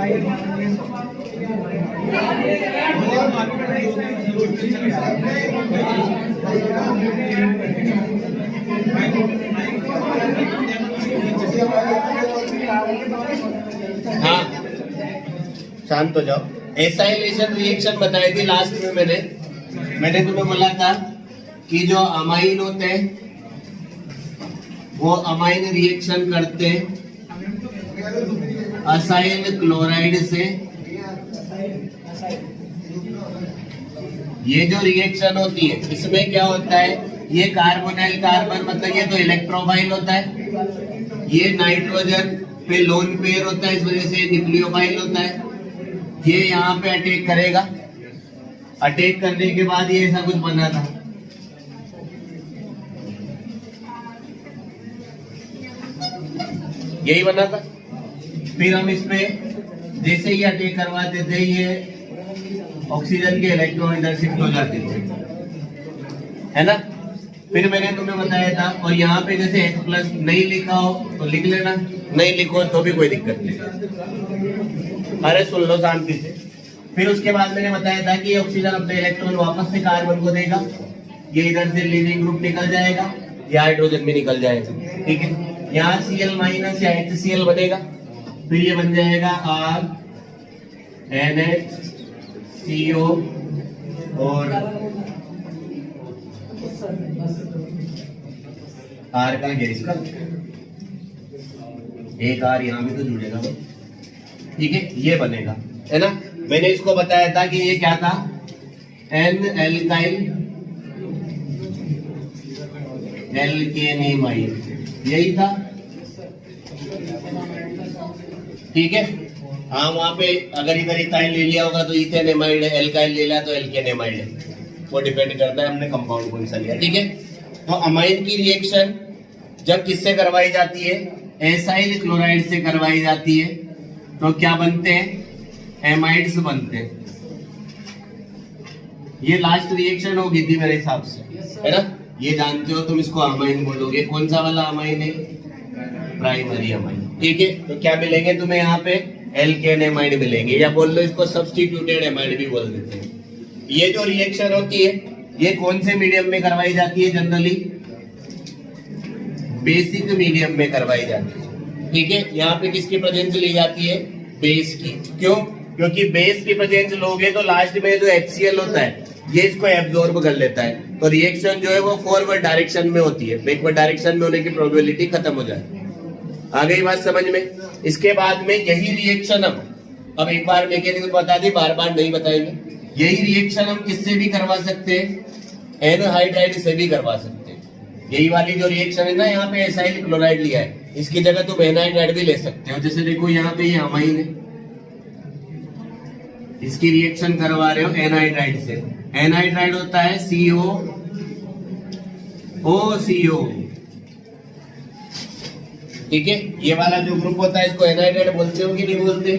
हाँ, शांत हो जाओ। एसाइलेशन रिएक्शन बताई थी लास्ट में मैंने तुम्हें बोला था कि जो अमाइन होते हैं वो अमाइन रिएक्शन करते हैं असाइल क्लोराइड से। ये जो रिएक्शन होती है इसमें क्या होता है, ये कार्बोनाइल कार्बन मतलब ये तो इलेक्ट्रोफाइल होता है, ये नाइट्रोजन पे लोन पेयर होता है, इस वजह से न्यूक्लियोफाइल होता है। ये यहाँ पे अटैक करेगा, अटैक करने के बाद ये ऐसा कुछ बना था। यही बना था। फिर हम इसमें जैसे ही अटैक करवाते थे ये ऑक्सीजन के इलेक्ट्रॉन इधर शिफ्ट हो जाते थे, है ना। फिर मैंने तुम्हें बताया था, और यहाँ पे जैसे H+ नहीं लिखा हो तो लिख लेना, नहीं लिखो तो भी कोई दिक्कत नहीं। अरे सुन लो शांति से। फिर उसके बाद मैंने बताया था कि ऑक्सीजन अपने इलेक्ट्रॉन वापस से कार्बन को देगा, ये इधर से लीविंग ग्रुप निकल जाएगा, ये हाइड्रोजन भी निकल जाएगा, ठीक है। यहाँ Cl- या HCl बनेगा, फिर ये बन जाएगा RNHCO और R का गैस का एक R यहाँ भी तो जुड़ेगा, ठीक है, ये बनेगा, है ना। मैंने इसको बताया था कि ये क्या था, N एल्काइल एल्केनेमाइड, यही था, ठीक है। हाँ, वहां पे अगर इधर इथाइल ले लिया होगा तो इथेनेमाइड है, एल्काइल ले लिया तो एल्केनेमाइड है, वो डिपेंड करता है हमने कंपाउंड कौन सा लिया, ठीक है। तो अमाइन की रिएक्शन जब किससे करवाई जाती है, एसाइल क्लोराइड से करवाई जाती है, तो क्या बनते हैं, एमाइड्स बनते हैं। ये लास्ट रिएक्शन होगी थी मेरे हिसाब से, है ना। ये जानते हो तुम, इसको अमाइन बोलोगे। कौन सा वाला अमाइन है, प्राइमरी अमाइन, ठीक है। तो क्या मिलेंगे तुम्हें यहाँ पे, एल्केनेमाइड मिलेंगे, या बोल लो इसको सब्स्टिट्यूटेड एमाइड भी बोल देते हैं। ये जो रिएक्शन होती है ये कौन से मीडियम में करवाई जाती है, जनरली बेसिक मीडियम में करवाई जाती है, ठीक है। यहाँ पे किसकी प्रेजेंस ली जाती है, बेस की। क्यों, क्योंकि बेस की प्रेजेंस लोगे तो लास्ट में जो HCl होता है ये इसको एब्जॉर्ब कर लेता है, तो रिएक्शन जो है वो फॉरवर्ड डायरेक्शन में होती है, बैकवर्ड डायरेक्शन में होने की प्रोबेबिलिटी खत्म हो जाए। आ गई बात समझ में। इसके बाद में यही रिएक्शन हम अब एक बार मैकेनिज्म बता दी, बार बार नहीं बताएंगे। यही रिएक्शन हम किससे भी करवा सकते हैं, एनहाइड्राइड से भी करवा सकते हैं। यही वाली जो रिएक्शन है ना, यहाँ पे एसाइल क्लोराइड लिया है, इसकी जगह तुम एनहाइड्राइड भी ले सकते हो। जैसे देखो यहाँ पे ये अमाइन है, इसकी रिएक्शन करवा रहे हो एनहाइड्राइड से। एनहाइड्राइड होता है COO, ठीक है। ये वाला जो ग्रुप होता है इसको एनहाइड्राइड बोलते हो कि नहीं बोलते,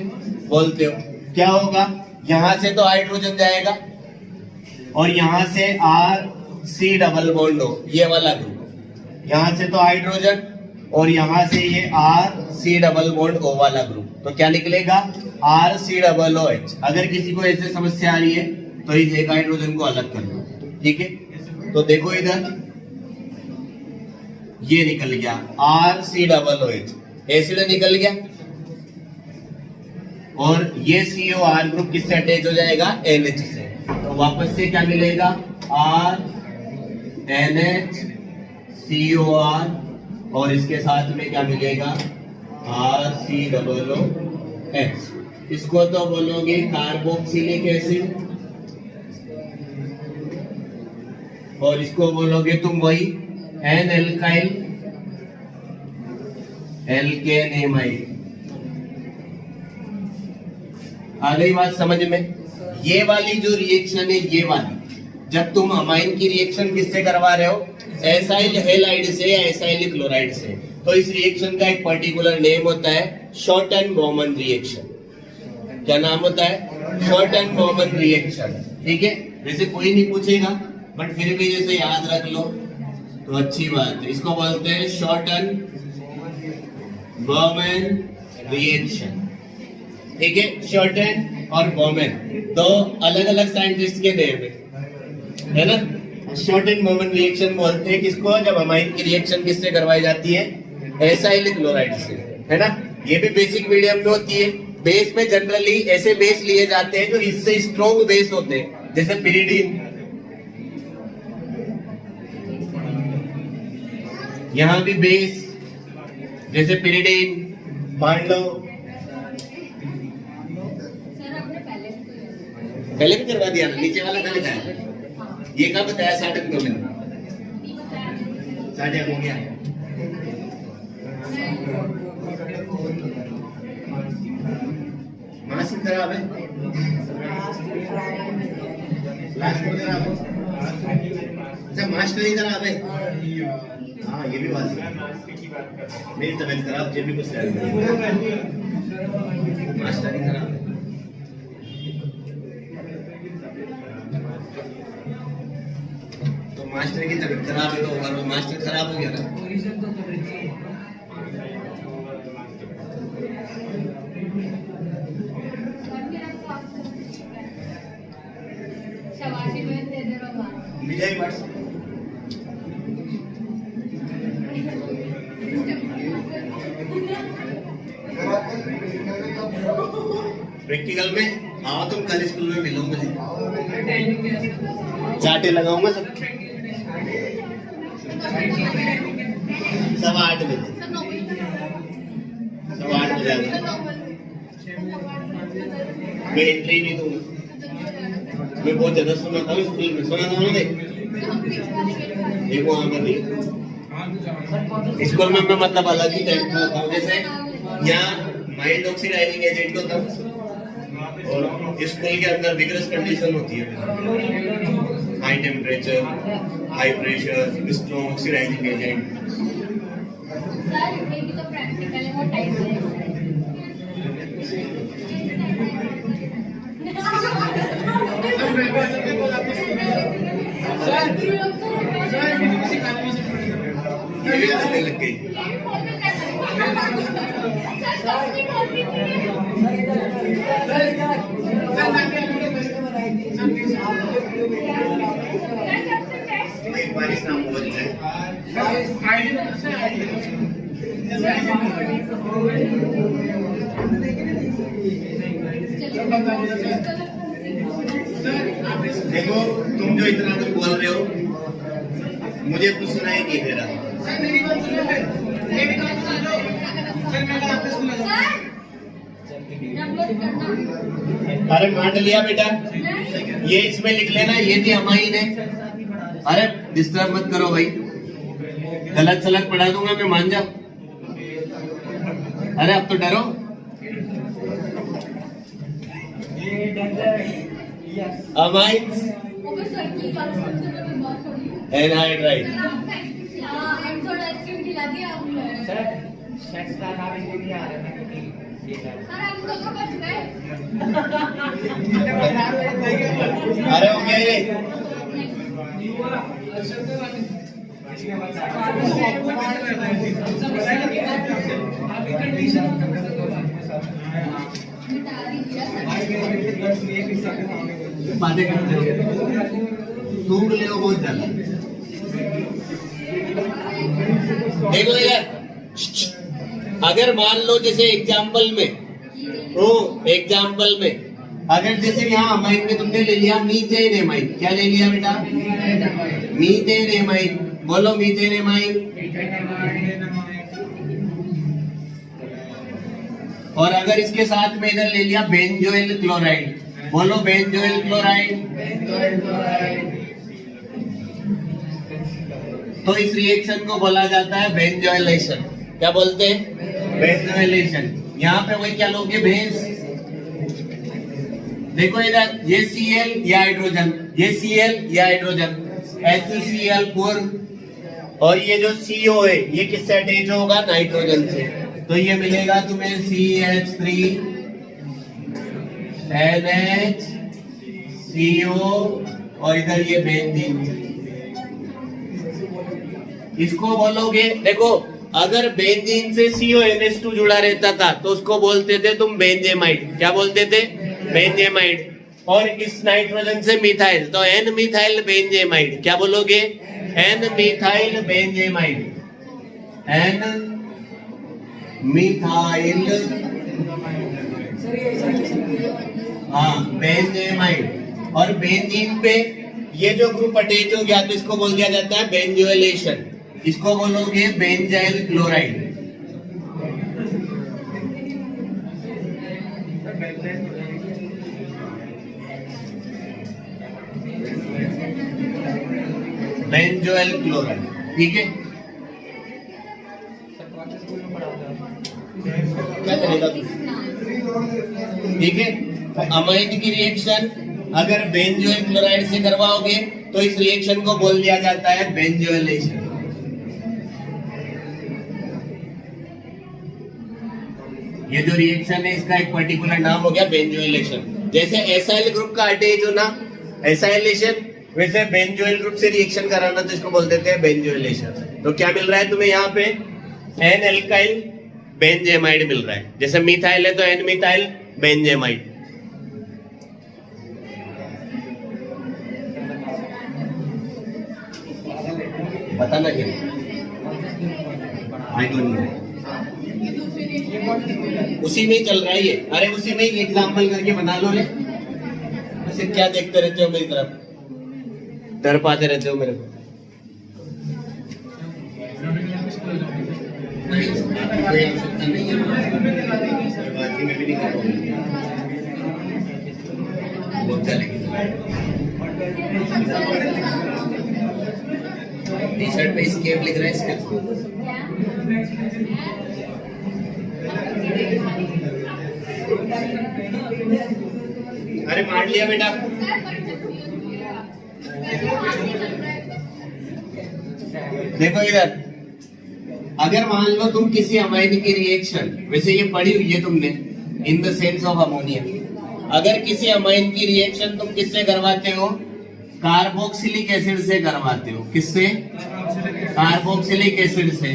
बोलते हो। क्या होगा, यहां से तो हाइड्रोजन जाएगा और यहां से RC डबल बॉन्ड हो, ये वाला ग्रुप, यहां से तो हाइड्रोजन और यहां से ये RC डबल बॉन्ड O वाला ग्रुप, तो क्या निकलेगा, RC OOH। अगर किसी को ऐसे समस्या आ रही है तो इस एक हाइड्रोजन को अलग कर लो, ठीक है। तो देखो इधर ये निकल गया RC OOH, एसिड निकल गया, और ये COR ग्रुप किससे अटैच हो जाएगा, NH से। तो वापस से क्या मिलेगा, RNHCOR, और इसके साथ में क्या मिलेगा, RCOOH। इसको तो बोलोगे कार्बोक्सिलिक एसिड, और इसको बोलोगे तुम वही N एल्काइल एल्केनेमाइड। आ गई बात समझ में। ये वाली जो रिएक्शन है, ये वाली जब तुम अमाइन की रिएक्शन किससे करवा रहे हो, एसाइल हैलाइड से या एसाइल क्लोराइड से, तो इस रिएक्शन का एक पर्टिकुलर नेम होता है शॉर्ट एंड बॉमन रिएक्शन। क्या नाम होता है, शॉर्ट एंड बॉमन रिएक्शन, ठीक है। वैसे कोई नहीं पूछेगा बट फिर भी जैसे याद रख लो तो अच्छी बात है। इसको बोलते हैं शॉर्ट एंड बॉमन रिएक्शन, ठीक है, शॉर्टन और बोमेन दो अलग अलग साइंटिस्ट के नेम है ना। शॉर्टन बोमेन रिएक्शन बोलते हैं किसको, जब अमाइन की रिएक्शन किससे करवाई जाती है, एसाइल क्लोराइड से, है ना। ये भी बेसिक मीडियम में होती है। बेस में जनरली ऐसे बेस लिए जाते हैं जो इससे स्ट्रॉन्ग बेस होते हैं, जैसे पिरिडीन, यहाँ भी बेस जैसे पिरिडीन, मान लो पहले भी करवा दिया ना, नीचे वाला कल का ये कब बताया, 60 में 60 हो गया। मास्क खराब है, लास्ट में खराब हो, अच्छा मास्क नहीं खराब है, हाँ ये भी बात है, मेरी तबीयत खराब, ये भी कुछ मास्क नहीं खराब है। तो मास्टर की तबीयत खराब है तो ओवरऑल मास्टर खराब हो गया ना। विजय बस प्रैक्टिकल में आओ तुम, कल स्कूल में मिलो मुझे, चाटे लगाऊंगा सब 8:15 बजे, 8:15 मैं एंट्री नहीं दूंगा, मैं बहुत ज्यादा सुनाता हूँ स्कूल में, सुना था देखो वहां पर भी स्कूल में मैं मतलब अलग ही टाइप का होता हूँ। जैसे यहाँ माइल्ड ऑक्सीडाइजिंग एजेंट होता है और स्कूल के अंदर विग्रस कंडीशन होती है, high temperature, high pressure, strong oxidising agent. Sir ये भी तो प्रैक्टिकल है, वो टाइप है। लग गई एक बार इस नाम बोल जाए। देखो तुम जो इतना कुछ बोल रहे हो मुझे कुछ सुनाई नहीं दे रहा। अरे मान लिया बेटा, ये इसमें लिख लेना, ये थी अमाइन है। अरे डिस्टर्ब मत करो भाई, गलत सलत पढ़ा दूंगा मैं, मान जाओ। अरे अब तो डरो। Amines anhydride. अरे हो गया ये। बातें करते हो, सूंघ ले बहुत ज्यादा। देखो यार, अगर मान लो जैसे एग्जाम्पल में अगर जैसे यहाँ अमाइन में तुमने ले लिया मीथेन एमाइन, क्या ले लिया बेटा, मीथेन एमाइन, बोलो मीथेन एमाइन। और अगर इसके साथ में इधर ले लिया बेंजोइल क्लोराइड, बोलो बेंजोइल क्लोराइड। तो इस रिएक्शन को बोला जाता है बेंजोइलेशन। क्या बोलते हैं, बेंजोइलेशन। यहाँ पे वही क्या लोगे, भैंस। देखो इधर ये Cl या हाइड्रोजन, ये Cl या हाइड्रोजन, HCl4, और ये जो CO है ये किससे अटैच होगा, नाइट्रोजन से। तो ये मिलेगा तुम्हें CH3 NH CO और इधर ये बेंजीन। इसको बोलोगे, देखो अगर बेंजीन से CONH2 जुड़ा रहता था तो उसको बोलते थे तुम बेंजेमाइड। क्या बोलते थे? बेंजेमाइड। और इस नाइट्रोजन से मिथाइल तो एन मिथाइल बेंजेमाइड। क्या बोलोगे? N methyl benzamide. N methyl benzamide. और बेंजीन पे ये जो ग्रुप अटैच हो गया तो इसको बोल दिया जाता है बेंजोइलेशन। इसको बोलोगे बेंजाइल क्लोराइड। Benzoyl chloride. ठीक है, क्या करेगा? ठीक है, अमाइन की रिएक्शन अगर बेंजोइल क्लोराइड से करवाओगे तो इस रिएक्शन को बोल दिया जाता है बेंजोइलेशन। ये जो रिएक्शन है इसका एक पर्टिकुलर नाम हो गया बेंजोइलेशन। जैसे एसाइल ग्रुप का अटैच होना एसाइलेशन, वैसे बेंजोइल ग्रुप से रिएक्शन कराना तो इसको बोल देते हैं बेंजोइलेशन। तो क्या मिल रहा है तुम्हें यहाँ पे? एन एल्काइल बेंजेमाइड मिल रहा है। जैसे मिथाइल है तो एन मिथाइल बेंजेमाइड। बताना क्या? I don't know. उसी में ही चल रहा है ये। अरे उसी में ही एग्जाम्पल करके बना लो रे। ऐसे क्या देखते रहते हो मेरी तरफ? डर पाते रहते हो मेरे को। नहीं, कोई आवश्यकता नहीं है। बाकी में भी नहीं कर पाऊंगा। बहुत चलेगी। टी शर्ट पे स्केप लिख रहा है इसके। अरे मार लिया बेटा। देखो इधर, अगर मान लो तुम किसी अमाइन की रिएक्शन, वैसे ये पढ़ी हुई है तुमने, in the sense of ammonia. अगर किसी अमाइन की रिएक्शन तुम किससे करवाते हो? कार्बोक्सिलिक एसिड से करवाते हो। किससे? कार्बोक्सिलिक एसिड से।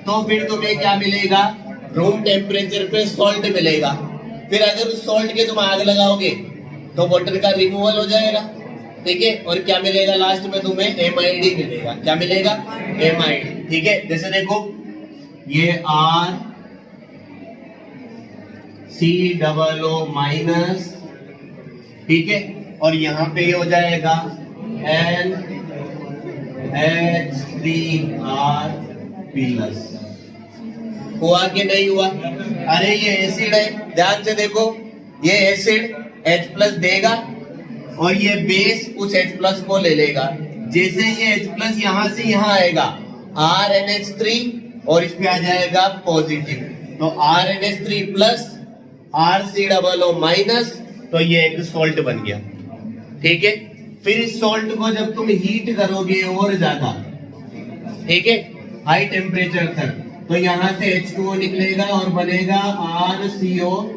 तो फिर तुम्हें क्या मिलेगा? रूम टेम्परेचर पे सॉल्ट मिलेगा। फिर अगर उस सॉल्ट के तुम आग लगाओगे तो वाटर का रिमूवल हो जाएगा। ठीक है, और क्या मिलेगा लास्ट में तुम्हें? एमाइड ही मिलेगा। क्या मिलेगा? एमाइड। ठीक है, जैसे देखो ये RCOO माइनस, ठीक है, और यहाँ पे ये हो जाएगा NH3R प्लस। हुआ कि नहीं हुआ? अरे ये एसिड है, ध्यान से देखो, ये एसिड H प्लस देगा और ये बेस उस H प्लस को ले लेगा। जैसे ये H प्लस यहां से यहां आएगा RNH3 और इस पे आ जाएगा पॉजिटिव, तो RNH3 प्लस RCOO माइनस, तो ये एक सॉल्ट बन गया। ठीक है, फिर इस सॉल्ट को जब तुम हीट करोगे और ज्यादा, ठीक है, हाई टेम्परेचर तक, तो यहां से H2O निकलेगा और बनेगा RCONHR।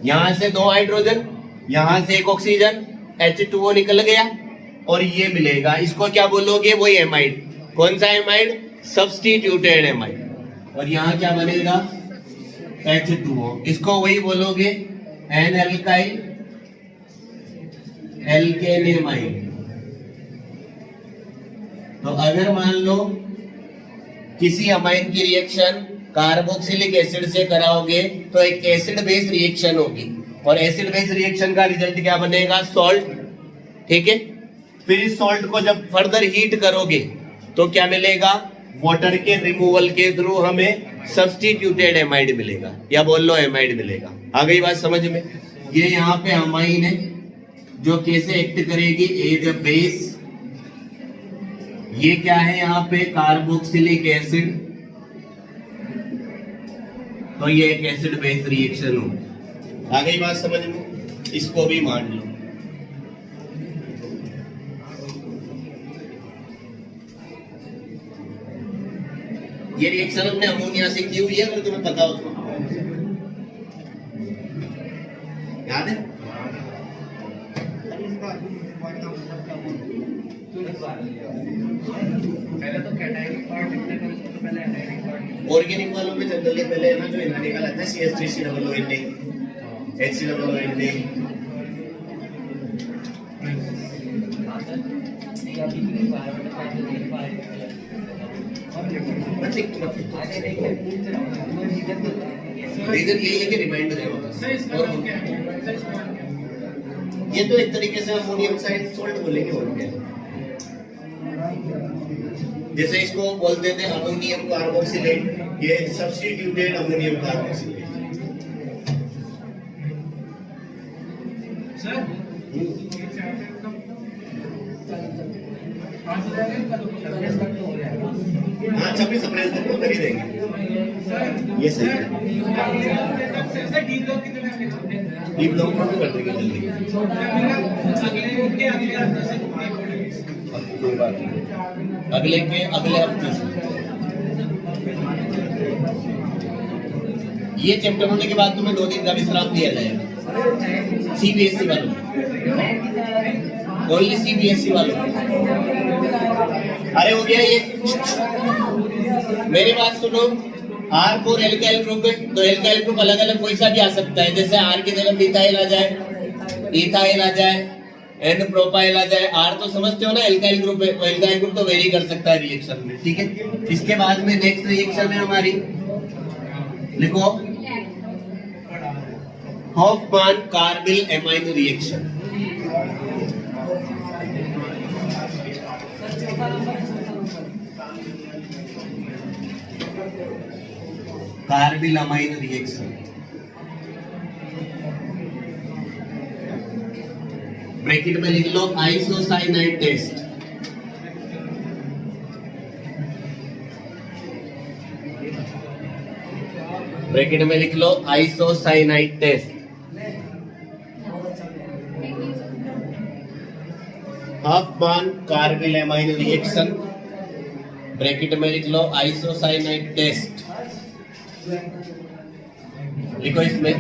यहां से 2 हाइड्रोजन, यहां से 1 ऑक्सीजन, H2O निकल गया और ये मिलेगा। इसको क्या बोलोगे? वही एमाइड। कौन सा एमाइड? Substituted amide. और यहाँ क्या बनेगा? H2O। इसको वही बोलोगे एन एल्काइल एल्केनेमाइड। तो अगर मान लो किसी अमाइन की रिएक्शन कार्बोक्सिलिक एसिड से कराओगे तो एक एसिड बेस रिएक्शन होगी, और एसिड बेस रिएक्शन का रिजल्ट क्या बनेगा? सॉल्ट। ठीक है, फिर इस सॉल्ट को जब फर्दर हीट करोगे तो क्या मिलेगा? वाटर के रिमूवल के थ्रू हमें सब्स्टिट्यूटेड एमाइड मिलेगा, या बोल लो एमाइड मिलेगा। आ गई बात समझ में? ये यहाँ पे अमाइन है जो कैसे एक्ट करेगी? As a base. ये क्या है यहाँ पे? Carboxylic acid. तो ये एक एसिड बेस रिएक्शन हो। आ गई बात समझ में? इसको भी मान लो। ये रिएक्शन हमने अमोनिया से की हुई है, अगर तुम्हें पता हो तो। याद है? ऑर्गेनिक वालों में जनरली पहले ना जो इनर्निकल आता है CH3COONA, HCOONA। रीजन यही है कि रिमाइंड हो जाए वापस। ये तो एक तरीके से अमोनियम साइड सोल्ट बोलेंगे और क्या। जैसे इसको बोलते थे अमोनियम कार्बोक्सिलेट, ये सब्स्टिट्यूटेड अमोनियम कार्बोक्सिलेट। हाँ 26 अप्रैल तक तो कर ही देंगे, ये सही है। डीप लॉन्ग को कर देंगे जल्दी, कोई बात नहीं, अगले हफ्ते से। ये चैप्टर होने के बाद तुम्हें 2 दिन का विश्राम दिया जाएगा CBSE वालों, ओनली CBSE वालों। अरे हो गया ये, मेरी बात सुनो। R फॉर एल्काइल ग्रुप है, तो एल्काइल ग्रुप अलग अलग कोई सा भी आ सकता है। जैसे R की जगह मिथाइल आ जाए, इथाइल आ जाए, N प्रोपाइल आ जाए। R तो समझते हो ना एल्काइल ग्रुप है, तो एल्काइल ग्रुप तो वेरी कर सकता है रिएक्शन में, ठीक है। इसके बाद में नेक्स्ट रिएक्शन है हमारी, लिखो Hofmann carbylamine reaction. Carbylamine reaction, bracket में लिख लो आइसोसाइनाइड टेस्ट। ब्रैकेट में लिख लो isocyanide test. Hofmann carbylamine reaction, bracket में लिख लो आइसोसाइनाइड टेस्ट। लिखो इसमें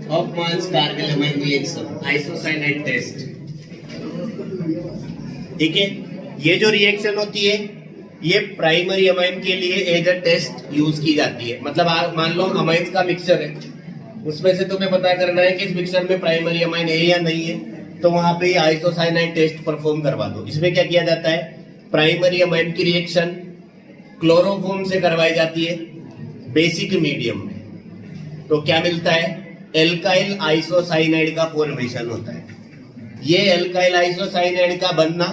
Hofmann carbylamine reaction, isocyanide test, ठीक है। ये जो रिएक्शन होती है ये प्राइमरी अमाइन के लिए एज अ टेस्ट यूज की जाती है। मतलब मान लो अमाइंस का मिक्सचर है, उसमें से तुम्हें पता करना है कि इस मिक्सचर में प्राइमरी अमाइन है या नहीं है, तो वहां पे आइसोसाइनाइड टेस्ट परफॉर्म करवा दो। इसमें क्या किया जाता है, प्राइमरी अमाइन की रिएक्शन क्लोरोफॉर्म से करवाई जाती है बेसिक मीडियम में, तो क्या मिलता है, एल्काइल आइसोसाइनाइड का फॉर्मेशन होता है। ये एल्काइल आइसोसाइनाइड का बनना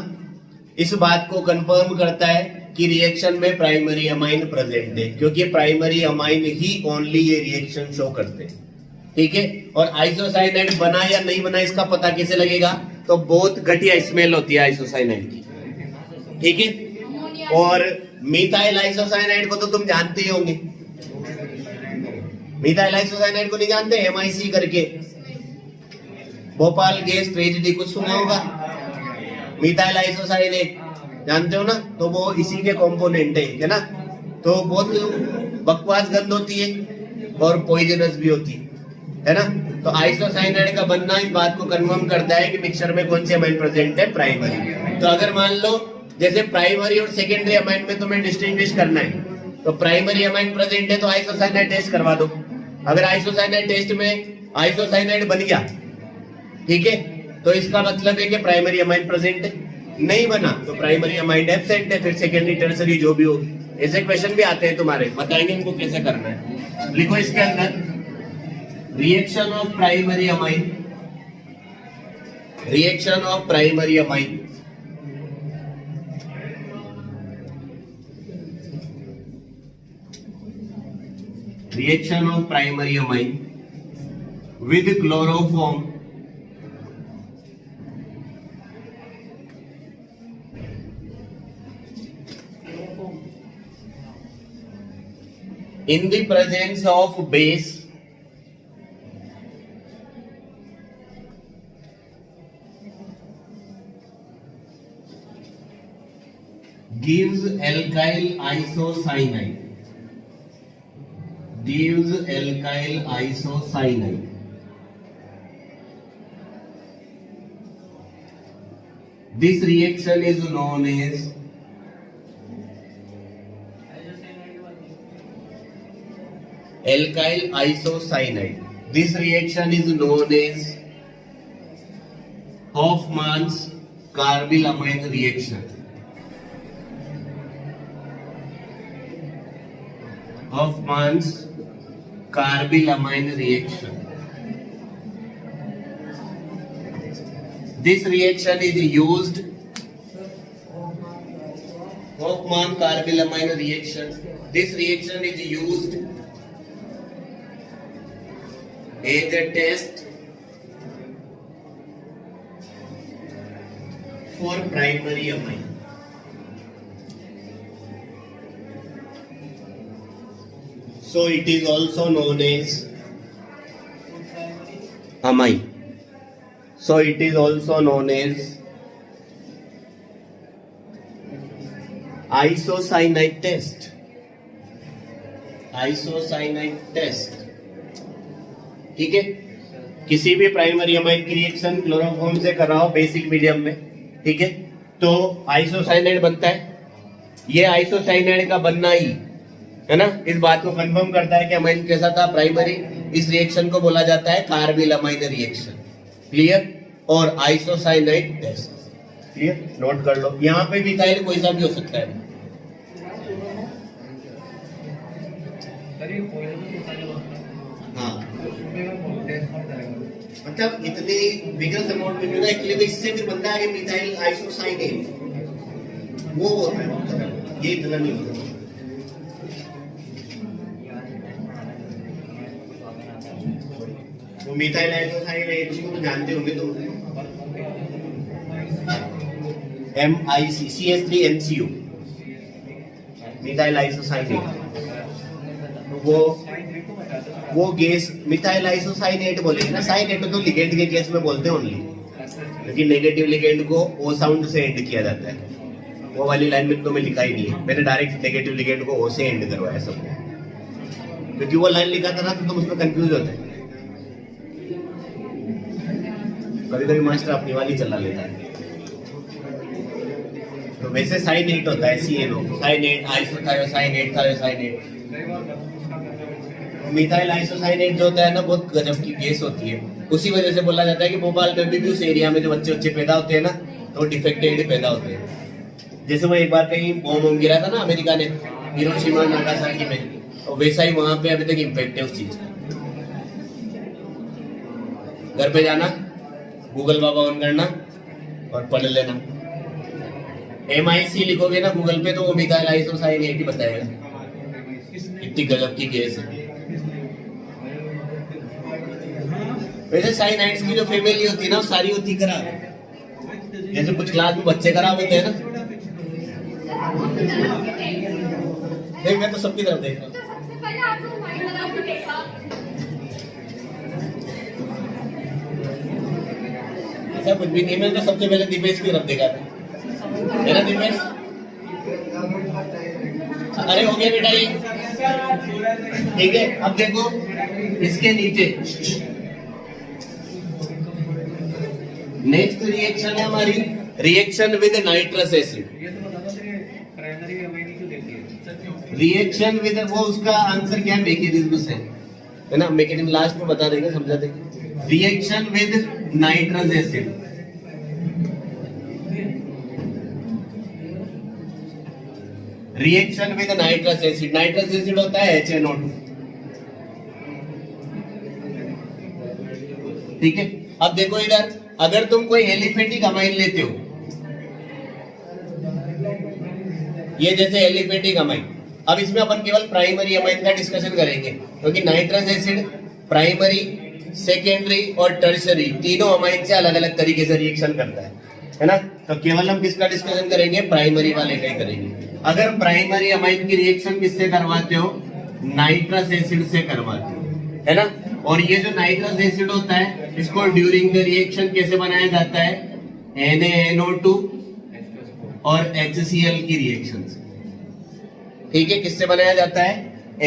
इस बात को कंफर्म करता है कि रिएक्शन में प्राइमरी अमाइन प्रेजेंट है, क्योंकि प्राइमरी अमाइन ही ओनली ये रिएक्शन शो करते हैं, ठीक है। और आइसोसाइनाइड बना या नहीं बना इसका पता कैसे लगेगा, तो बहुत घटिया स्मेल होती है आइसोसाइनाइड की, ठीक है। और मिथाइल आइसोसाइनाइड को तो तुम जानते ही होंगे, मिथाइल आइसोसाइनाइड को नहीं जानते, MIC करके, भोपाल गैस ट्रेजेडी कुछ सुना होगा। मिथाइल आइसोसाइनेट जानते हो ना, तो वो इसी के कंपोनेंट है ना। तो बहुत बकवास गंध होती है और पॉइजनस भी होती है ना। तो आइसोसाइनाइड का बनना इस बात को कंफर्म करता है कि मिक्सचर में कौन से अमाइन प्रेजेंट है, प्राइमरी। तो अगर मान लो जैसे प्राइमरी और सेकेंडरी अमाइन में तुम्हें डिस्टिंग्विश करना है, तो प्राइमरी अमाइन प्रेजेंट है तो आइसोसाइनाइड टेस्ट करवा दो। अगर आइसोसाइनाइड टेस्ट में आइसोसाइनाइड बन गया, ठीक है, तो इसका मतलब है कि प्राइमरी अमाइन प्रेजेंट है। नहीं बना तो प्राइमरी अमाइन एब्सेंट है, फिर सेकेंडरी टर्सरी जो भी हो। ऐसे क्वेश्चन भी आते हैं तुम्हारे, बताएंगे इनको कैसे करना है। लिखो इसके अंदर reaction of primary amine, reaction of primary amine, reaction of primary amine with chloroform in the presence of base gives alkyl isocyanide, gives alkyl isocyanide, This reaction is known as alkyl isocyanide. This reaction is known as Hofmann's carbylamine reaction. Hofmann's carbylamine reaction. This reaction is used. Hofmann carbylamine reaction. This reaction is used as a test for primary amine. So it is also known as amine. So it is also known as isocyanide test. Isocyanide test. ठीक है, किसी भी primary amine की reaction chloroform से कर रहा हो basic medium में, ठीक है, तो आइसोसाइनाइड बनता है. ये आइसोसाइनाइड का बनना ही है ना, इस बात को कंफर्म करता है कि अमाइन कैसा था प्राइमरी. इस रिएक्शन को बोला जाता है कार्बिलामाइन रिएक्शन. क्लियर. और आइसोसाइनाइड टेस्ट. क्लियर, नोट कर लो. यहाँ पे मिथाइल कोई सा भी हो सकता है. हाँ, मतलब इतनी बिगर अमाउंट में ना, एक्चुअली इससे फिर बनता है कि मिथाइल आइसोसाइनेट, वो होता है, ये इतना नहीं होता. वो मिथाइल आइसोसाइनेट को तो जानते होंगे तुम. MIC CH3NCU methyl isocyanate. वो गैस मिथाइल आइसोसाइनेट बोलेंगे ना. साइनेट तो लिगेंड के केस में बोलते हैं ओनली, लेकिन नेगेटिव लिगेंड को ओ साउंड से एंड किया जाता है. वो वाली लाइन में तो मैं लिखा ही नहीं है, मैंने डायरेक्ट नेगेटिव लिगेंड को ओ से एंड करवाया सबको, क्योंकि वो लाइन लिखा था ना तो तुम उसमें कंफ्यूज होते हैं. कभी कभी मास्टर अपनी वाली चला लेता है. तो वैसे साइनेट होता है CNO, cyanate, isothiocyanate, thiocyanate. Methyl isocyanate जो होता है ना, बहुत गजब की गैस होती है. उसी वजह से बोला जाता है कि भोपाल में भी उस एरिया में जो बच्चे पैदा होते हैं ना, तो डिफेक्टेड पैदा होते हैं. जैसे वो एक बार कहीं बॉम्ब गिरा था ना अमेरिका ने, हिरोशिमा नागासाकी में, तो वैसा ही वहां पे अभी तक इम्पैक्ट है उस चीज का. घर पे जाना, गूगल बाबा ऑन करना और पढ़ लेना. MIC लिखोगे ना गूगल पे तो वो मिथाइल आइसोसाइनेट ही बताएगा. इतनी गजब की गैस है. वैसे साइनाइड्स की जो फैमिली होती है ना, सारी होती खराब. जैसे कुछ क्लास में बच्चे खराब होते हैं ना. नहीं, मैं तो सबकी तरफ देख रहा हूँ. सबसे पहले आप लोग माइंड लगा के देखा. ऐसा कुछ भी नहीं, मैंने तो सबसे पहले दीपेश की तरफ देखा था. मेरा दीपेश, अरे हो गया बेटा ये, ठीक है. अब देखो इसके नीचे नेक्स्ट रिएक्शन है हमारी, reaction with nitrous acid. Reaction with, वो उसका आंसर क्या है, मैकेनिज्म से है ना. मैकेनिज्म लास्ट में बता देंगे, समझा देंगे. Reaction with nitrous acid. Reaction with nitrous acid. Nitrous acid होता है HNO2. ठीक है. अब देखो इधर, अगर तुम कोई एलिफेटिक अमाइन लेते हो, ये जैसे एलिफेटिक अमाइन, अब इसमें अपन केवल प्राइमरी अमाइन का डिस्कशन करेंगे, क्योंकि नाइट्रस एसिड प्राइमरी, सेकेंडरी और टर्शरी तीनों अमाइन से अलग अलग तरीके से रिएक्शन करता है ना. तो केवल हम किसका डिस्कशन करेंगे, प्राइमरी वाले का ही करेंगे. अगर प्राइमरी अमाइन की रिएक्शन किससे करवाते हो, नाइट्रस एसिड से करवाते हो, है ना. और ये जो नाइट्रस एसिड होता है, इसको ड्यूरिंग द रिएक्शन कैसे बनाया जाता है, NaNO2 और HCl की रिएक्शन से. ठीक है, किससे बनाया जाता है,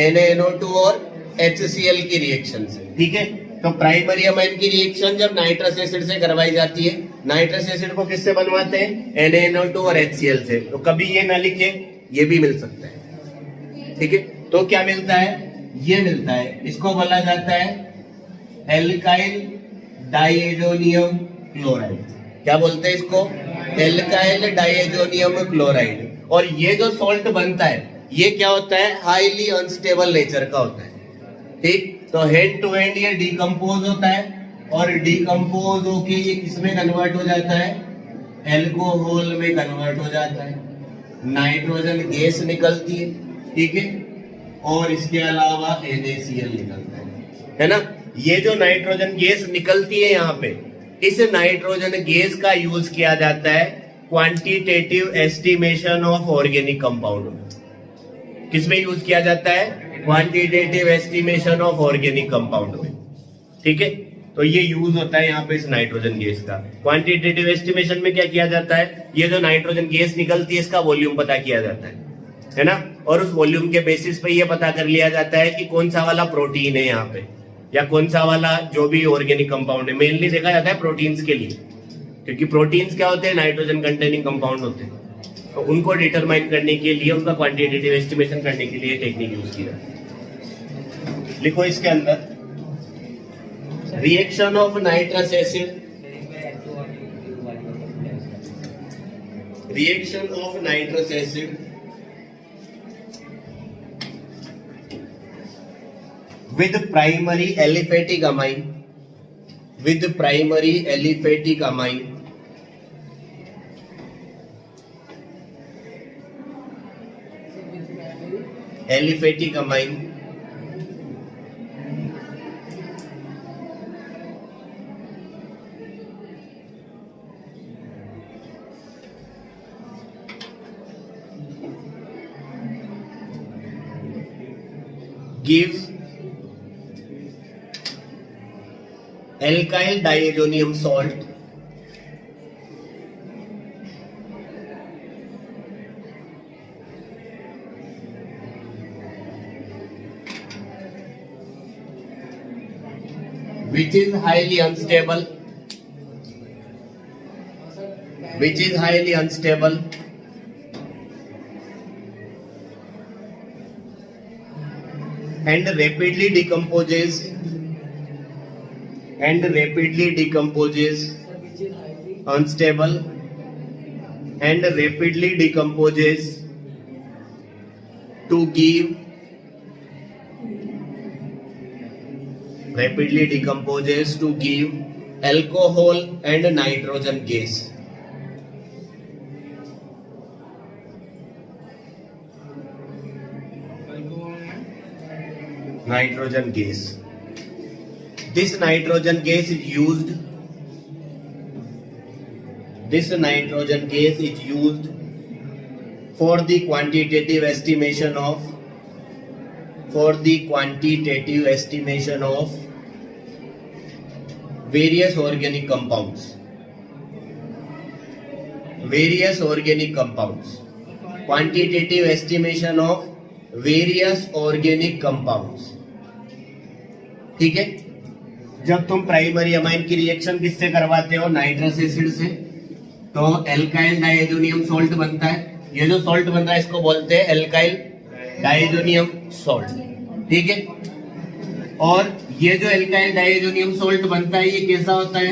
NaNO2 और HCl की रिएक्शन से. ठीक है. तो प्राइमरी अमाइन की रिएक्शन जब नाइट्रस एसिड से करवाई जाती है, नाइट्रस एसिड को किससे बनवाते हैं? NaNO2 और HCl से। तो कभी ये ना लिखे, ये भी मिल सकता है, ठीक है। तो क्या मिलता है? ये मिलता है, इसको बोला जाता है एल्काइल डाइएजोनियम क्लोराइड। क्या बोलते हैं इसको? Alkyl diazonium chloride. और ये जो सॉल्ट बनता है ये क्या होता है? हाईली अनस्टेबल नेचर का होता है, ठीक। तो हेड टू हेड ये डिकम्पोज होता है और डिकम्पोज होके ये किसमें कन्वर्ट हो जाता है? एल्कोहल में कन्वर्ट हो जाता है, नाइट्रोजन गैस निकलती है, ठीक है। और इसके अलावा NaCl निकलता है ना। ये जो नाइट्रोजन गैस निकलती है यहाँ पे, इस नाइट्रोजन गैस का यूज किया जाता है quantitative estimation of organic compound. किसमें यूज किया जाता है? Quantitative estimation of organic compound में, ठीक है। तो ये यूज होता है यहाँ पे इस नाइट्रोजन गैस का। क्वांटिटेटिव एस्टिमेशन में क्या किया जाता है? ये जो नाइट्रोजन गैस निकलती है इसका वॉल्यूम पता किया जाता है ना। और उस वॉल्यूम के बेसिस पे ये पता कर लिया जाता है कि कौन सा वाला प्रोटीन है यहाँ पे, या कौन सा वाला जो भी ऑर्गेनिक कंपाउंड है। मेनली देखा जाता है प्रोटीन्स के लिए, क्योंकि प्रोटीन्स क्या होते हैं? नाइट्रोजन कंटेनिंग कंपाउंड होते हैं। तो उनको डिटरमाइन करने के लिए, उनका क्वांटिटेटिव एस्टिमेशन करने के लिए टेक्निक यूज की जाती है। लिखो इसके अंदर, reaction of nitrous acid, reaction of nitrous acid with primary aliphatic amine, with primary aliphatic amine aliphatic amine gives alkyl diazonium salt which is highly unstable, which is highly unstable and rapidly decomposes unstable and rapidly decomposes to give alcohol and nitrogen gas. Nitrogen gas. This nitrogen gas is used for the quantitative estimation of various organic compounds. Quantitative estimation of various organic compounds. ठीक है। जब तुम primary amine की reaction किससे करवाते हो? Nitrous acid से, तो एल्काइल डाइएजोनियम सॉल्ट बनता है। ये जो सॉल्ट बन रहा है इसको बोलते हैं एल्काइल डाइएजोनियम सॉल्ट, ठीक है। और ये जो एल्काइल डाइएजोनियम सॉल्ट बनता है ये कैसा होता है?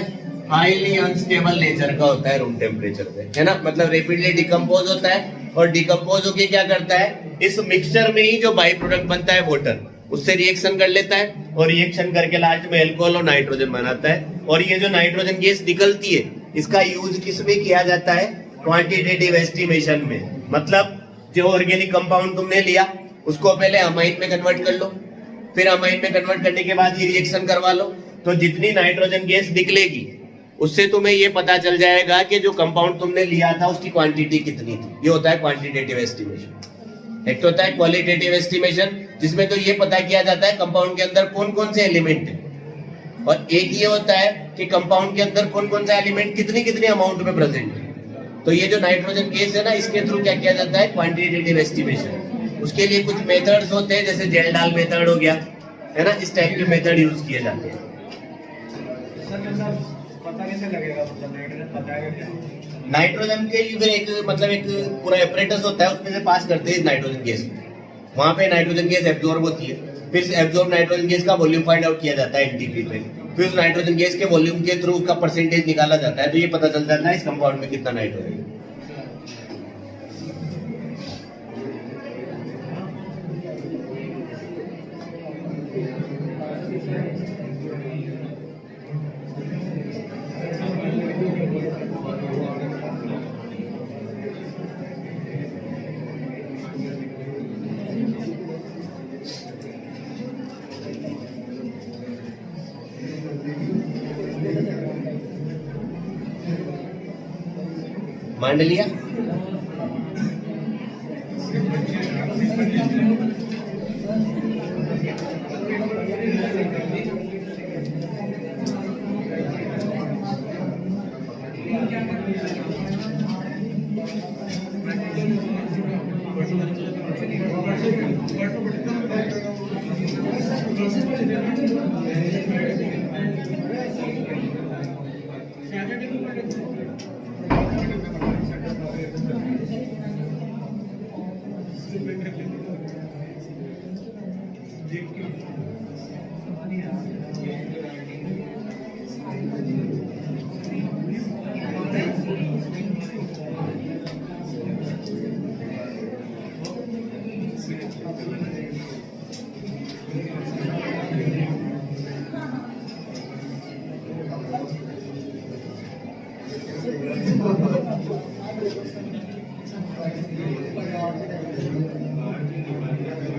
हाईली अनस्टेबल नेचर का होता है रूम टेम्परेचर पे, है ना। मतलब रेपिडली डिकम्पोज होता है और डिकम्पोज होके क्या करता है? इस मिक्सचर में ही जो बाई प्रोडक्ट बनता है वाटर, उससे रिएक्शन कर लेता है और रिएक्शन करके लास्ट में अल्कोहल और नाइट्रोजन बनाता है। और ये जो नाइट्रोजन गैस निकलती है इसका यूज किसमें किया जाता है? क्वांटिटेटिव एस्टिमेशन में। मतलब जो ऑर्गेनिक कंपाउंड तुमने लिया उसको पहले अमाइन में कन्वर्ट कर लो, फिर अमाइन में कन्वर्ट करने के बाद ये रिएक्शन करवा लो, तो जितनी नाइट्रोजन गैस निकलेगी उससे तुम्हें ये पता चल जाएगा कि जो कंपाउंड तुमने लिया था उसकी क्वांटिटी कितनी थी। ये होता है क्वांटिटेटिव एस्टिमेशन। एक तो होता है क्वालिटेटिव एस्टिमेशन, जिसमें तो ये पता किया जाता है कंपाउंड के अंदर कौन कौन से एलिमेंट है, और एक ये होता है कि कंपाउंड के अंदर कौन कौन सा एलिमेंट कितनी कितनी अमाउंट में प्रेजेंट है। तो ये जो नाइट्रोजन गैस है ना, इसके थ्रू क्या किया जाता है? Quantitative estimation. उसके लिए कुछ मेथड्स होते हैं, जैसे जेल डाल मेथड हो गया, है ना। इस टाइप के मेथड यूज किए जाते हैं। पता कैसे लगेगा, मतलब नाइट्रोजन बताएगा क्या? नाइट्रोजन के लिए फिर एक मतलब एक पूरा एपरेटस होता है, उसमें से पास करते हैं नाइट्रोजन गैस, वहां पे नाइट्रोजन गैस एब्जॉर्ब होती है, फिर एब्जॉर्ब नाइट्रोजन गैस का वॉल्यूम फाइंड आउट किया जाता है एनटीपी पे, फिर उस नाइट्रोजन गैस के वॉल्यूम के थ्रू उसका परसेंटेज निकाला जाता है, तो ये पता चल जाता है इस कंपाउंड में कितना नाइट्रोजन है। मान लिया।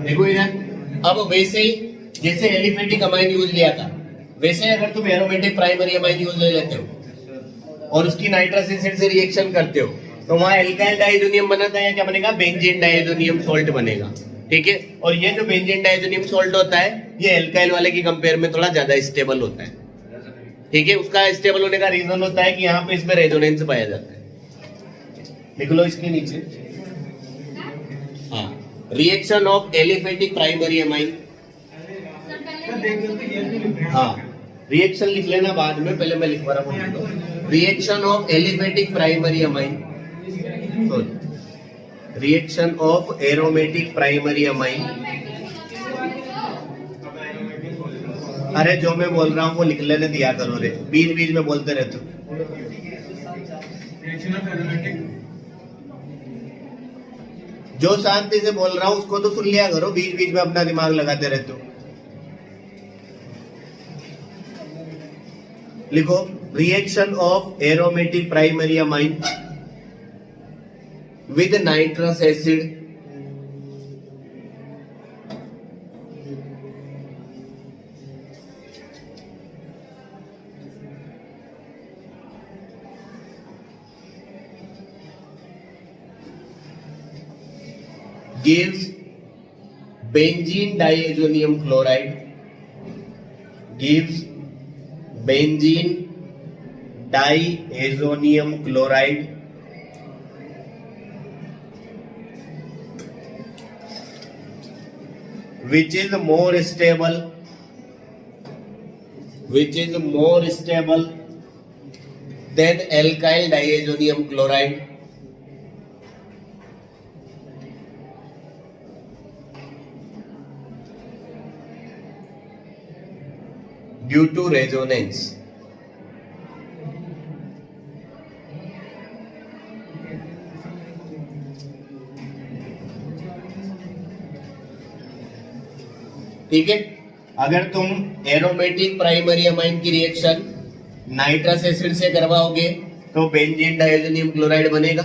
देखो इधर, अब वैसे ही जैसे एलिफेटिक अमाइन यूज लिया था, वैसे अगर तुम एरोमेटिक प्राइमरी अमाइन यूज ले लेते हो और उसकी नाइट्रस एसिड से रिएक्शन करते हो, तो वहां एल्काइल डाइजोनियम बनता है, क्या बनेगा? बेंजीन डाइजोनियम सॉल्ट बनेगा। ठीक है, और ये जो बेंजीन डाइजोनियम सॉल्ट होता है, ये एल्काइल वाले की कंपेयर में थोड़ा ज्यादा स्टेबल होता है। ठीक है, उसका स्टेबल होने का रीजन होता है कि यहाँ पे इसमें रेजोनेंस पाया जाता है। लिख लो इसके नीचे, हाँ, reaction of aliphatic primary amine. हाँ, रिएक्शन लिख लेना बाद में, पहले मैं लिखवा रहा हूँ। Reaction of aliphatic primary amine, sorry, reaction of aromatic primary amine. अरे जो मैं बोल रहा हूँ वो लिख लेने दिया करो रे, बीच बीच में बोलते रहते हो। जो शांति से बोल रहा हूँ उसको तो सुन लिया करो, बीच बीच में अपना दिमाग लगाते रहते हो। लिखो, reaction of aromatic primary amine with nitrous acid gives benzene diazonium chloride, gives benzene diazonium chloride which is more stable than alkyl diazonium chloride due to resonance. ठीक है, अगर तुम एरोमेटिक प्राइमरी अमाइन की रिएक्शन नाइट्रस एसिड से करवाओगे तो benzene डाइज़ोनियम chloride बनेगा।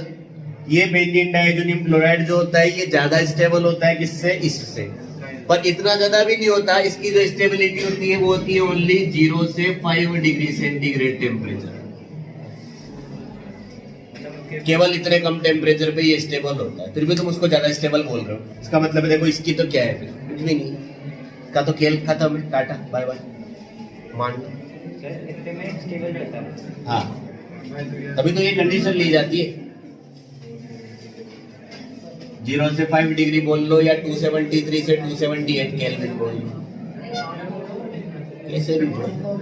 ये बेंजीन डाइज़ोनियम क्लोराइड जो होता है ये ज्यादा स्टेबल होता है किससे? इससे, पर इतना ज्यादा भी नहीं होता। इसकी जो स्टेबिलिटी होती है वो होती है ओनली 0 से 5 डिग्री सेंटीग्रेड टेम्परेचर। केवल इतने कम टेम्परेचर पे ये स्टेबल होता है, फिर भी तुम उसको ज्यादा स्टेबल बोल रहे हो। इसका मतलब देखो इसकी तो क्या है, फिर कुछ भी नहीं, इसका तो खेल खत्म है, टाटा बाय बाय, मान लो इतने में स्टेबल रहता है। हाँ, तभी तो ये कंडीशन ली जाती है। 0 से 5 डिग्री बोल लो या 273 से 278 केल्विन बोल लो, कैसे भी बोल लो।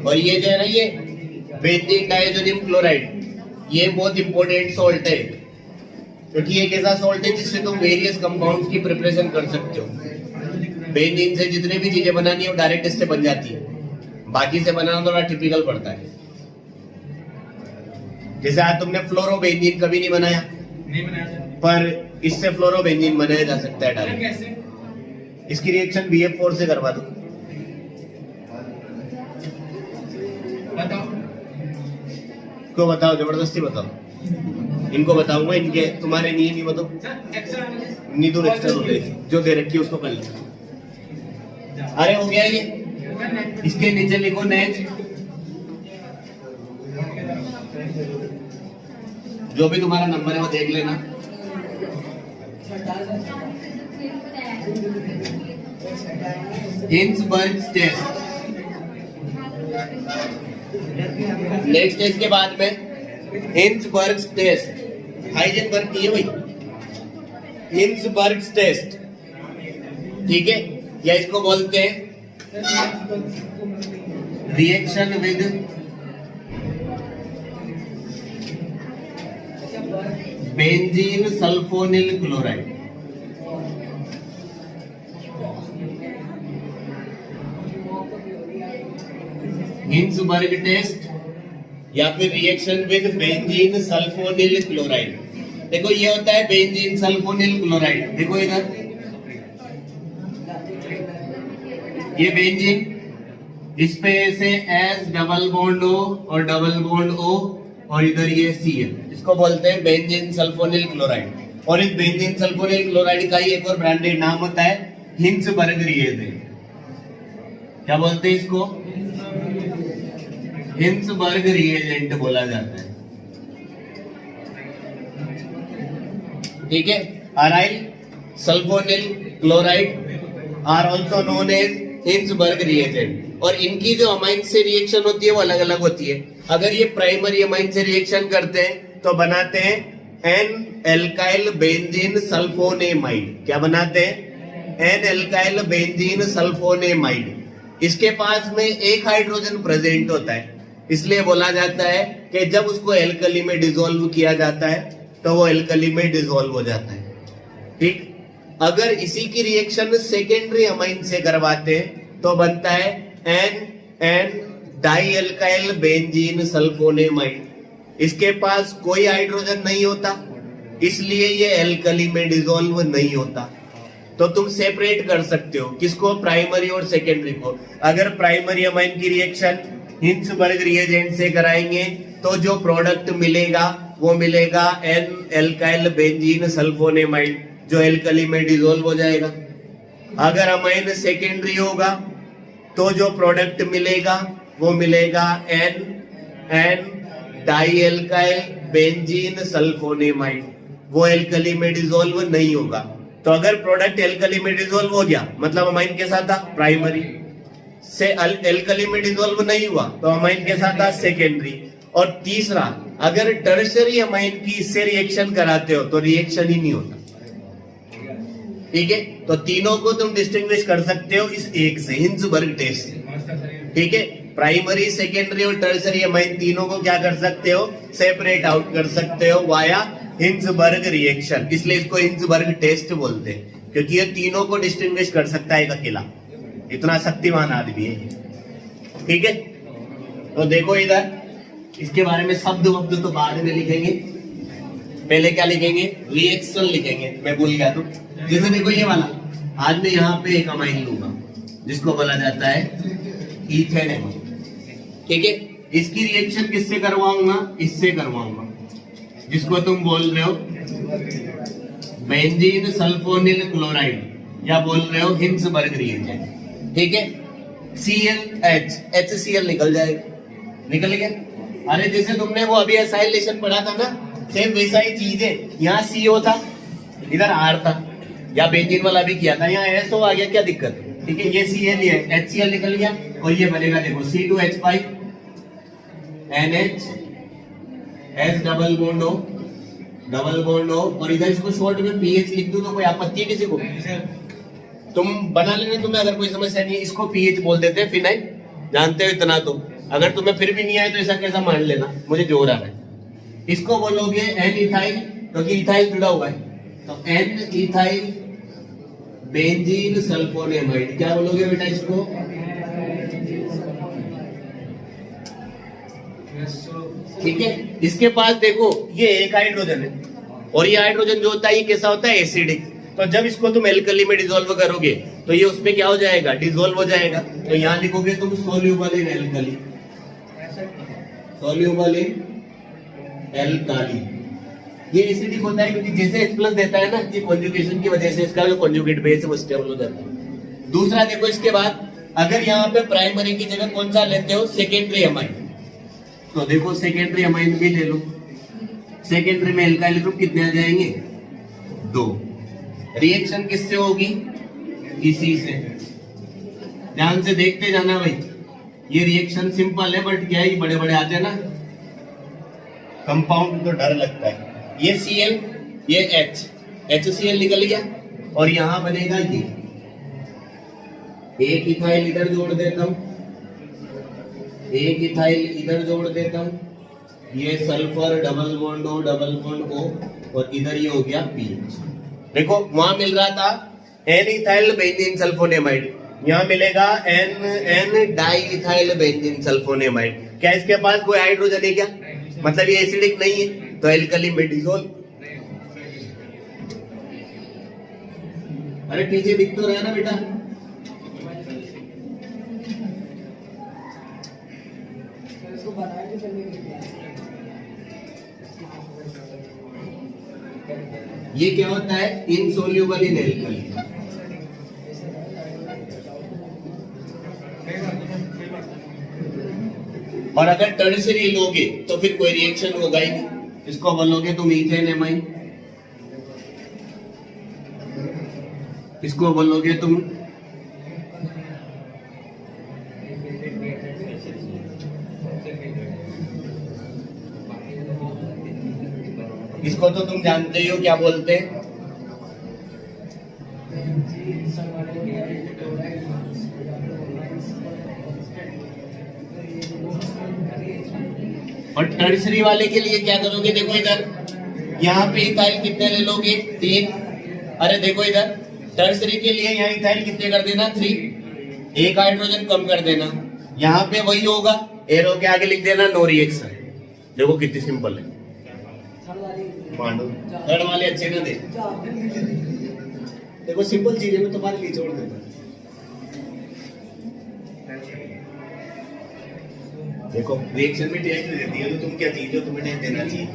और ये जो है ना, ये बेंजीन डाइजोनियम क्लोराइड, ये बहुत इंपॉर्टेंट सॉल्ट है, क्योंकि ये एक ऐसा सॉल्ट है जिससे तुम वेरियस कंपाउंड्स की प्रिपरेशन कर सकते हो। बेंजीन से जितने भी चीजें बनानी है वो डायरेक्ट इससे बन जाती है, बाकी से बनाना थोड़ा टिपिकल पड़ता है। जैसे आज तुमने फ्लोरोबेंजीन कभी नहीं बनाया, पर इससे फ्लोरोबेंजीन बनाया जा सकता है डायरेक्ट। इसकी रिएक्शन BF4 से करवा दो। क्यों बताओ, जबरदस्ती बताओ। इनको बताऊंगा, इनके तुम्हारे नहीं बताओ। नीदुर एक्स्ट्रा होते जो दे रखी है उसको कर ले। अरे हो गया ये, इसके नीचे लिखो नेक्स्ट। जो भी तुम्हारा नंबर है वो देख लेना। Hinsberg test. नेक्स्ट टेस्ट के बाद में हिंसबर्ग टेस्ट, हाइजेनबर्ग की है भाई, हिंसबर्ग टेस्ट, ठीक है, या इसको बोलते हैं reaction with benzene sulphonyl chloride. Hinsberg test या फिर reaction with benzene sulphonyl chloride. देखो ये होता है बेंजीन सल्फोनिल क्लोराइड, देखो इधर ये बेंजीन, इस पे ऐसे एस डबल बॉन्ड O और डबल बॉन्ड O और इधर ये Cl, इसको बोलते हैं बेंजीन सल्फोनिल क्लोराइड। और इस बेंजीन सल्फोनिल क्लोराइड का ही एक और ब्रांडेड नाम होता है हिंसबर्ग रिएजेंट। क्या बोलते हैं इसको? हिंसबर्ग रिएजेंट बोला जाता है, ठीक है। Aryl sulphonyl chloride are also known as Hinsberg reagent. और इनकी जो अमाइन से रिएक्शन होती है वो अलग अलग होती है। अगर ये प्राइमरी अमाइन से रिएक्शन करते हैं तो बनाते हैं एन एल्काइल बेंजीन सल्फोनेमाइड। क्या बनाते हैं? N alkyl benzene sulphonamide. इसके पास में एक हाइड्रोजन प्रेजेंट होता है, इसलिए बोला जाता है कि जब उसको एल्कली में डिसॉल्व किया जाता है तो वो एल्कली में डिसॉल्व हो जाता है, ठीक। अगर इसी की रिएक्शन सेकेंडरी अमाइन से करवाते हैं तो बनता है N N dialkyl benzene sulphonamide. इसके पास कोई हाइड्रोजन नहीं होता, इसलिए ये एल्कली में डिसॉल्व नहीं होता। तो तुम सेपरेट कर सकते हो किसको? प्राइमरी और सेकेंडरी को। अगर प्राइमरी अमाइन की रिएक्शन हिंसबर्ग रिएजेंट से कराएंगे तो जो प्रोडक्ट मिलेगा वो मिलेगा एन एल्काइल बेंजीन सल्फोनेमाइड, जो एल्कली में डिसॉल्व हो जाएगा। अगर अमाइन सेकेंडरी होगा तो जो प्रोडक्ट मिलेगा वो मिलेगा N N dialkyl benzene sulphonamide, वो एल्कली में डिसॉल्व नहीं होगा। तो अगर प्रोडक्ट एल्कली में डिसॉल्व हो गया मतलब अमाइन के साथ था प्राइमरी, से एल्कली में डिसॉल्व नहीं हुआ तो अमाइन के साथ था सेकेंडरी। और तीसरा, अगर टर्शरी अमाइन की इससे रिएक्शन कराते हो तो रिएक्शन ही नहीं होता, ठीक है। तो तीनों को तुम डिस्टिंग्विश कर सकते हो इस एक से, हिंसबर्ग टेस्ट से, ठीक है। प्राइमरी सेकेंडरी और टर्शरी अमाइन तीनों को क्या कर सकते हो? सेपरेट आउट कर सकते हो वाया हिंसबर्ग रिएक्शन। इसलिए इसको हिंसबर्ग टेस्ट बोलते हैं, क्योंकि ये तीनों को डिस्टिंग्विश कर सकता है एक अकेला। इतना शक्तिमान आदमी है, ठीक है। तो देखो इधर, इसके बारे में शब्द वब्द तो बाद में लिखेंगे, पहले क्या लिखेंगे? रिएक्शन लिखेंगे। मैं भूल गया तो जैसे देखो ये वाला, आज मैं यहाँ पे एक अमाइन लूंगा जिसको बोला जाता है इथेन अमाइन, ठीक है। इसकी रिएक्शन किससे करवाऊंगा? इससे करवाऊंगा, जिसको तुम बोल रहे हो बेंजीन सल्फोनिल क्लोराइड या बोल रहे हो हिंसबर्ग रिएजेंट, ठीक है। ClH, HCl निकल जाएगा, निकल गया। अरे जैसे तुमने वो अभी एसाइलेशन पढ़ा था ना, सेम वैसा ही चीज है। यहाँ CO था, इधर R था, या बेंजीन वाला भी किया था, यहाँ SO आ गया, क्या दिक्कत है? ठीक है, ये Cl है, HCl निकल गया और ये बनेगा देखो C2H5 NH S double bond O और इधर इसको शॉर्ट में पीएच लिख दूं तो कोई आपत्ति है किसी को? तुम बना लेना, तुम्हें अगर कोई समस्या नहीं है। इसको पीएच बोल देते हैं, फिनाइल, जानते हो इतना तो। अगर तुम्हें फिर भी नहीं आए तो ऐसा कैसा मान लेना, मुझे जोर आ रहा है। इसको बोलोगे एन इथाइल, क्योंकि इथाइल जुड़ा हुआ है, तो एन इथाइल बेंजीन सल्फोनेमाइड। क्या बोलोगे बेटा इसको? ठीक है। इसके पास देखो ये एक हाइड्रोजन है और ये हाइड्रोजन जो होता है ये कैसा होता है? एसिडिक। तो जब इसको तुम एल्कली में डिसॉल्व करोगे तो ये उसमें क्या हो जाएगा? डिसॉल्व हो जाएगा। तो यहां लिखोगे तुम soluble in alkali, soluble in alkali. ये एसिडिक होता है क्योंकि जैसे H+ देता है ना, ये कॉन्जुगेशन की वजह से इसका जो कॉन्जुगेट बेस है वो स्टेबल हो जाता है। दूसरा देखो, इसके बाद अगर यहाँ पे प्राइमरी की जगह कौन सा लेते हो? Secondary amine. तो देखो सेकेंडरी अमाइन भी ले लो। सेकेंडरी में एल्काइल ग्रुप कितने आ जाएंगे? 2। रिएक्शन किससे होगी? इसी से। ध्यान से देखते जाना भाई, ये रिएक्शन सिंपल है बट क्या है, बड़े बड़े आते हैं ना कंपाउंड तो डर लगता है। ये Cl, ये H, HCl निकल गया और यहां बनेगा ये। एक इथाइल इधर जोड़ देता हूं, एक इथाइल इधर जोड़ देता हूं, ये सल्फर डबल बॉन्ड O और इधर ये हो गया पीएच। देखो वहां मिल रहा था एन इथाइल बेंजीन सल्फोनेमाइड, यहाँ मिलेगा N diethyl benzene sulfonamide. क्या इसके पास कोई हाइड्रोजन है क्या? मतलब ये एसिडिक नहीं है, तो एल्कली में डिसॉल्व। अरे पीछे दिख तो रहा ना बेटा। ये क्या होता है? Insoluble in alkali. और अगर टर्शियरी लोगे तो फिर कोई रिएक्शन होगा ही नहीं। इसको बोलोगे तुम ईथेन एमाइन, इसको बोलोगे तुम इसको तो तुम जानते ही हो क्या बोलते हैं? और टर्शरी वाले के लिए क्या करोगे? देखो इधर, यहाँ पे इथाइल कितने ले लोगे? 3। अरे देखो इधर, टर्शरी के लिए यहाँ इथाइल कितने कर देना? 3। एक हाइड्रोजन कम कर देना। यहाँ पे वही होगा, एरो के आगे लिख देना नो रिएक्शन। देखो कितनी सिंपल है। थर्ड वाले अच्छे ना दे। देखो सिंपल चीजें मैं तुम्हारे लिए छोड़ देता। देखो रिएक्शन में टेस्ट देती है तो तुम क्या चीज हो, तुम्हें टेस्ट देना चाहिए।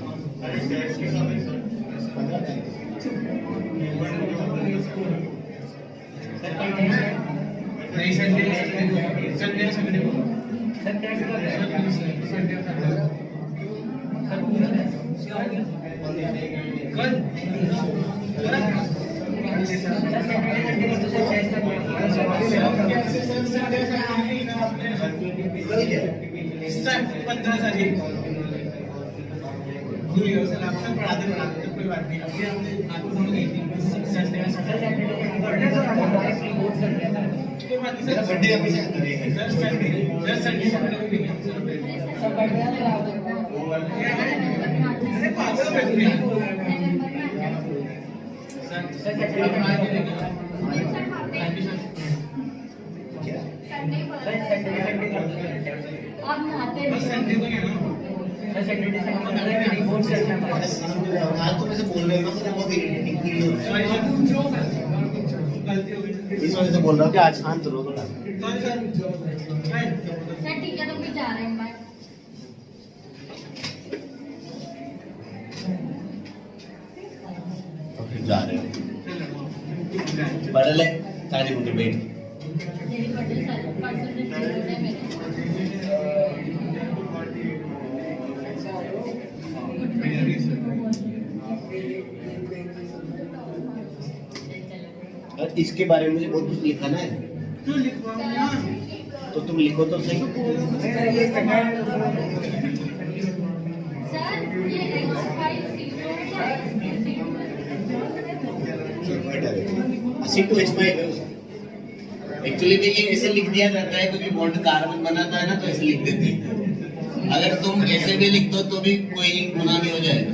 आप नहाते आज तो वैसे बोल रहे हो ना, बहुत इरिटेटिंग फील हो रहा है। इस वजह से बोल रहा हूँ कि आज शांत रहो थोड़ा। सर ठीक है, तो भी जा रहे हैं बाय। तो फिर जा रहे हो, पढ़ ले 4 घंटे बैठ। मेरी बर्थडे परसों से शुरू हो रहा है मेरा और इसके बारे में मुझे बहुत कुछ लिखाना है, तो तुम लिखो तो सही। सर ये C2H5 है। एक्चुअली में ये ऐसे लिख दिया जाता है क्योंकि बॉन्ड कार्बन बनाता है ना, तो ऐसे लिख देते हैं। अगर तुम ऐसे भी लिख दो तो भी कोई लिंक गुना नहीं हो जाएगा।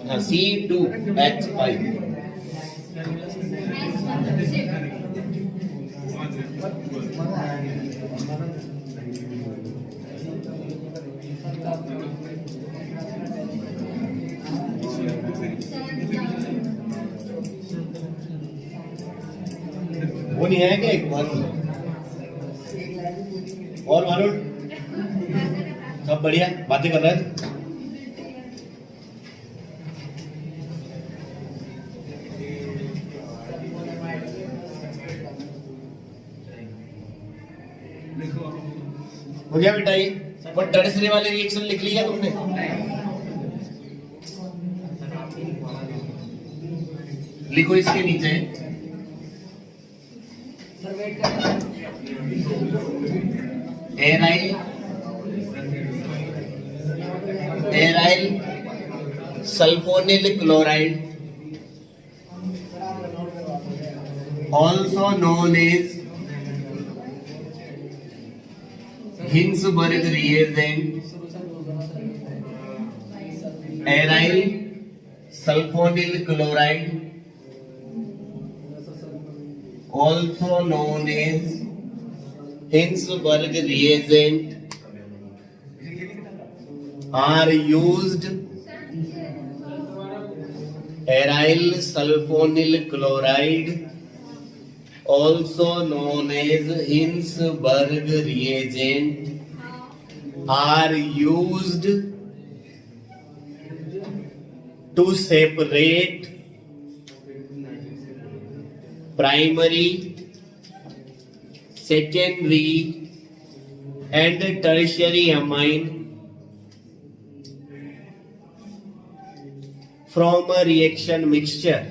हाँ, C2H5। वो नहीं है क्या एक बार और मारो, सब बढ़िया बातें कर रहा है। हो गया बेटा ये, और टर्सरी वाले रिएक्शन लिख लिया तुमने? लिखो इसके नीचे aryl sulphonyl chloride, also known as Hinsberg reagent, aryl sulfonyl chloride, also known as Hinsberg reagent, are used. Aryl sulfonyl chloride, also known as Hinsberg reagent, are used to separate primary, secondary and tertiary amine from a reaction mixture.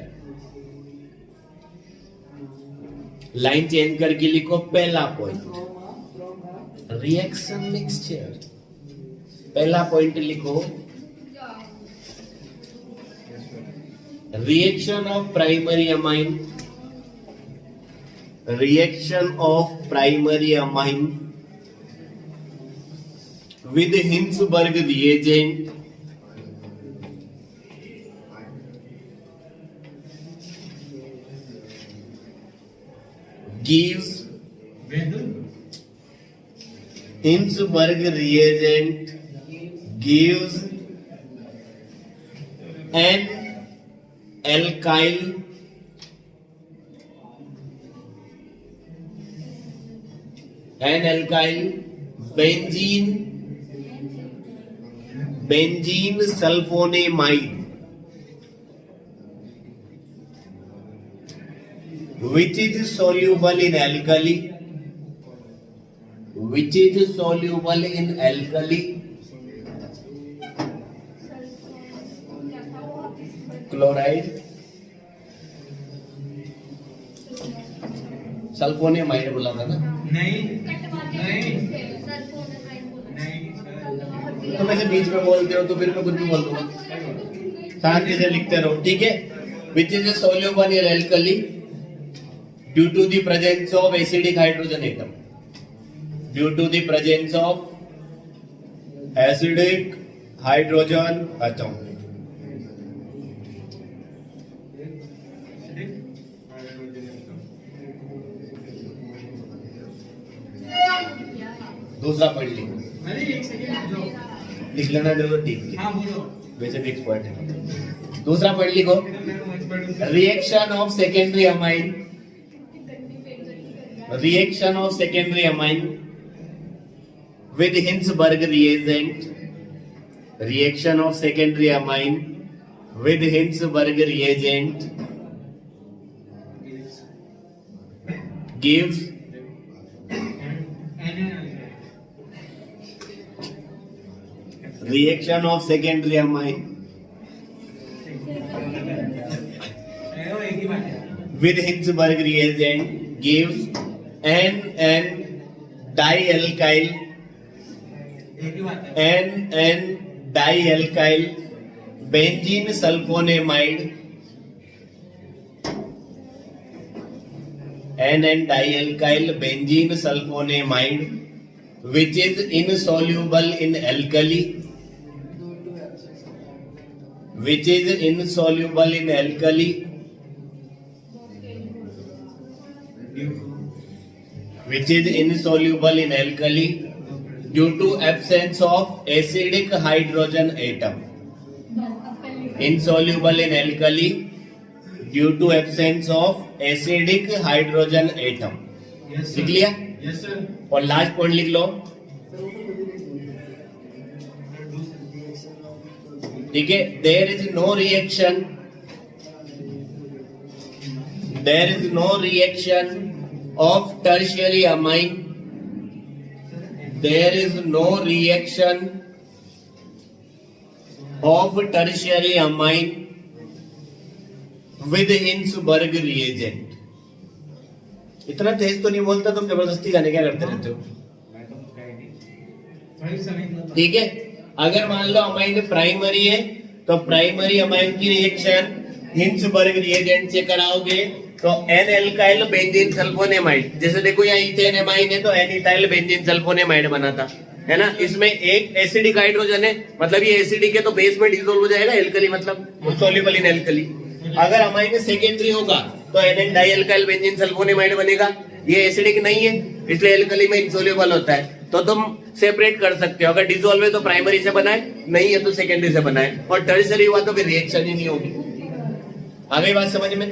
Line change करके लिखो पहला point, reaction mixture. पहला point लिखो reaction of primary amine, reaction of primary amine with Hinsberg reagent gives Hinsberg reagent gives an alkyl benzene sulfonamide, which is soluble in alkali, chloride, sulphonamide बोला था ना? नहीं तुम ऐसे बीच में बोलते हो तो फिर मैं कुछ भी बोल दूंगा। शांति से लिखते रहो, ठीक है? Which is soluble in alkali due to the presence of acidic hydrogen atom. Due to the presence of acidic hydrogen atom. दूसरा पढ़ लिखो, अरे एक सेकंड लिख लेना जरूर, ठीक है? हाँ बोलो। वैसे भी एक्सपर्ट है। दूसरा पढ़ लिखो, reaction of secondary amine, reaction of secondary amine with Hinsberg reagent, reaction of secondary amine with Hinsberg reagent gives reaction of secondary amine with Hinsberg reagent gives NN dialkyl benzene sulfonamide NN dialkyl benzene sulfonamide which is insoluble in alkali which is insoluble in alkali which is insoluble in alkali due to absence of acidic hydrogen atom. Insoluble in alkali due to absence of acidic hydrogen atom. लिख लिया? Yes sir. और last point लिख लो। ठीक है, there is no reaction of tertiary amine. There is no reaction of tertiary amine with Hinsberg reagent. इतना तेज तो नहीं बोलता, तुम जबरदस्ती गाने क्या करते रहते हो? मैं तो मुझे नहीं। ठीक है, अगर मान लो अमाइन प्राइमरी है तो प्राइमरी अमाइन की रिएक्शन हिंसबर्ग रिएजेंट से कराओगे तो एन एल्काइल बेंजीन सल्फोनेमाइड, जैसे देखो यहाँ इथेन एमाइन है तो एन इथाइल बेंजीन सल्फोनेमाइड बनाता है ना, इसमें एक एसिडिक हाइड्रोजन है, मतलब ये एसिडिक है तो बेस में डिसोल्व हो जाएगा, एल्कली मतलब सॉल्युबल इन एल्कली। अगर अमाइन सेकेंडरी होगा तो एन डाइएल्काइल बेंजीन सल्फोनेमाइड बनेगा, ये एसिडिक नहीं है इसलिए एल्कली में इंसोल्युबल होता है, तो तुम सेपरेट कर सकते हो, अगर डिसोल्व है तो प्राइमरी से बनाए, नहीं है तो सेकेंडरी से बनाए, और टर्शियरी हुआ तो फिर रिएक्शन ही नहीं होगी। आ गई बात समझ में?